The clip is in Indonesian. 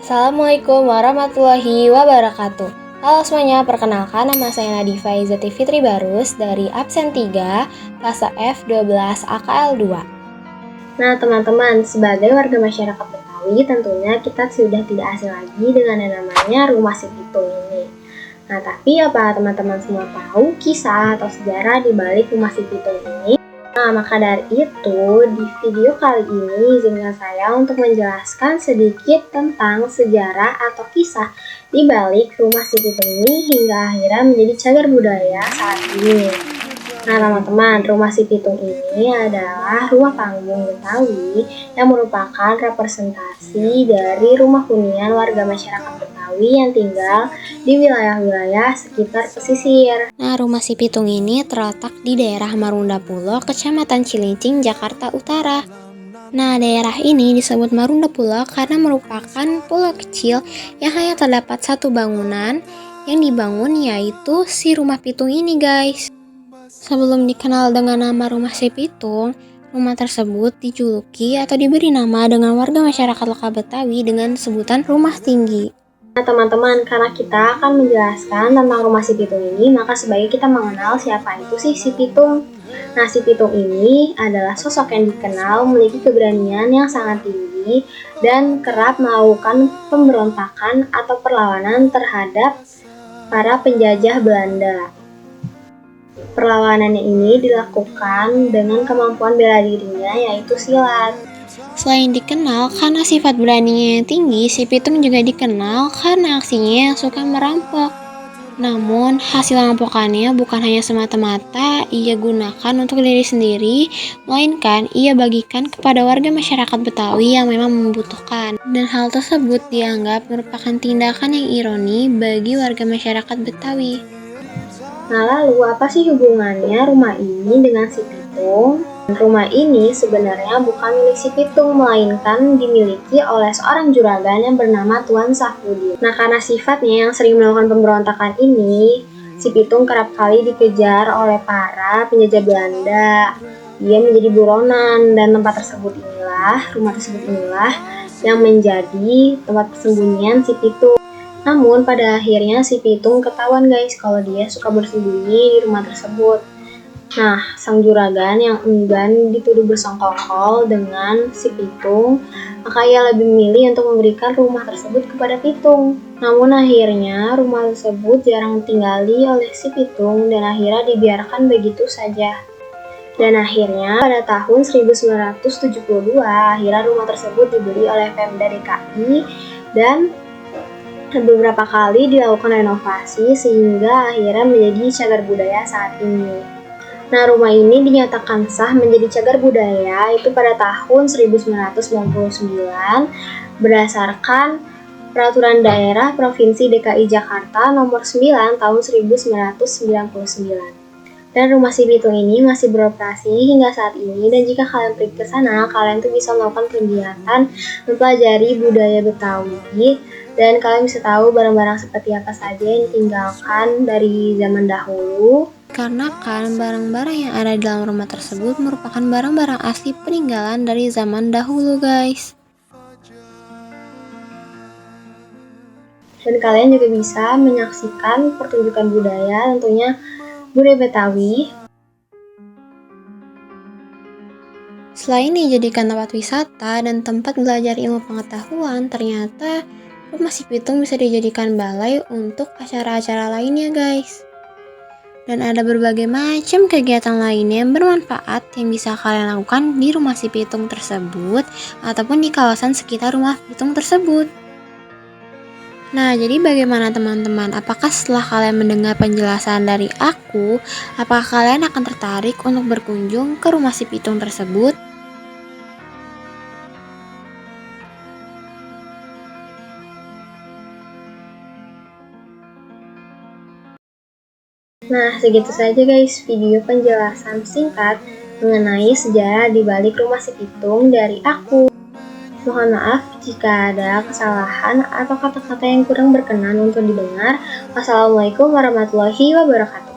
Assalamualaikum warahmatullahi wabarakatuh. Halo semuanya, perkenalkan nama saya Nadifa Izzati Fitri Barus dari absen 3, kelas F12 AKL 2. Nah teman-teman, sebagai warga masyarakat Betawi tentunya kita sudah tidak asing lagi dengan yang namanya Rumah Si Pitung ini. Nah tapi apa teman-teman semua tahu kisah atau sejarah di balik Rumah Si Pitung ini? Nah, maka dari itu, di video kali ini izinkan saya untuk menjelaskan sedikit tentang sejarah atau kisah di balik Rumah Si Pitung ini hingga akhirnya menjadi cagar budaya saat ini. Nah, teman-teman, Rumah Si Pitung ini adalah rumah panggung Betawi yang merupakan representasi dari rumah hunian warga masyarakat Betawi yang tinggal di wilayah-wilayah sekitar pesisir. Nah, Rumah Si Pitung ini terletak di daerah Marunda Pulo, Kecamatan Cilincing, Jakarta Utara. Nah, daerah ini disebut Marunda Pulo karena merupakan pulau kecil yang hanya terdapat satu bangunan yang dibangun, yaitu si Rumah Pitung ini, guys. Sebelum dikenal dengan nama Rumah Si Pitung, rumah tersebut dijuluki atau diberi nama dengan warga masyarakat lokal Betawi dengan sebutan Rumah Tinggi. Nah teman-teman, karena kita akan menjelaskan tentang Rumah Si Pitung ini, maka sebaiknya kita mengenal siapa itu sih Si Pitung. Nah, Si Pitung ini adalah sosok yang dikenal memiliki keberanian yang sangat tinggi dan kerap melakukan pemberontakan atau perlawanan terhadap para penjajah Belanda. Perlawanannya ini dilakukan dengan kemampuan bela dirinya, yaitu silat. Selain dikenal karena sifat beraninya yang tinggi, Si Pitung juga dikenal karena aksinya yang suka merampok. Namun, hasil rampokannya bukan hanya semata-mata ia gunakan untuk diri sendiri, melainkan ia bagikan kepada warga masyarakat Betawi yang memang membutuhkan. Dan hal tersebut dianggap merupakan tindakan yang ironi bagi warga masyarakat Betawi. Nah, lalu apa sih hubungannya rumah ini dengan Si Pitung? Rumah ini sebenarnya bukan milik Si Pitung, melainkan dimiliki oleh seorang juragan yang bernama Tuan Safrudin. Nah, karena sifatnya yang sering melakukan pemberontakan ini, Si Pitung kerap kali dikejar oleh para penjajah Belanda. Dia menjadi buronan dan rumah tersebut inilah yang menjadi tempat persembunyian Si Pitung. Namun pada akhirnya Si Pitung ketahuan guys kalau dia suka bersembunyi di rumah tersebut. Nah, sang juragan yang enggan dituduh bersongkol dengan Si Pitung, maka ia lebih memilih untuk memberikan rumah tersebut kepada Pitung. Namun akhirnya rumah tersebut jarang ditinggali oleh Si Pitung dan akhirnya dibiarkan begitu saja. Dan akhirnya pada tahun 1972 akhirnya rumah tersebut dibeli oleh Pemda DKI dan beberapa kali dilakukan renovasi sehingga akhirnya menjadi cagar budaya saat ini. Nah, rumah ini dinyatakan sah menjadi cagar budaya itu pada tahun 1999 berdasarkan Peraturan Daerah Provinsi DKI Jakarta Nomor 9 Tahun 1999. Dan Rumah Si Pitung ini masih beroperasi hingga saat ini, dan jika kalian pergi ke sana, kalian tuh bisa melakukan kegiatan mempelajari budaya Betawi dan kalian bisa tahu barang-barang seperti apa saja yang ditinggalkan dari zaman dahulu. Karena kan barang-barang yang ada di dalam rumah tersebut merupakan barang-barang asli peninggalan dari zaman dahulu, guys. Dan kalian juga bisa menyaksikan pertunjukan budaya, tentunya budaya Betawi. Selain dijadikan tempat wisata dan tempat belajar ilmu pengetahuan, ternyata Rumah Si Pitung bisa dijadikan balai untuk acara-acara lainnya, guys. Dan ada berbagai macam kegiatan lainnya yang bermanfaat yang bisa kalian lakukan di Rumah Si Pitung tersebut ataupun di kawasan sekitar Rumah Pitung tersebut. Nah, jadi bagaimana teman-teman? Apakah setelah kalian mendengar penjelasan dari aku, apakah kalian akan tertarik untuk berkunjung ke Rumah Si Pitung tersebut? Nah, segitu saja guys video penjelasan singkat mengenai sejarah di balik Rumah Si Pitung dari aku. Mohon maaf jika ada kesalahan atau kata-kata yang kurang berkenan untuk didengar. Wassalamualaikum warahmatullahi wabarakatuh.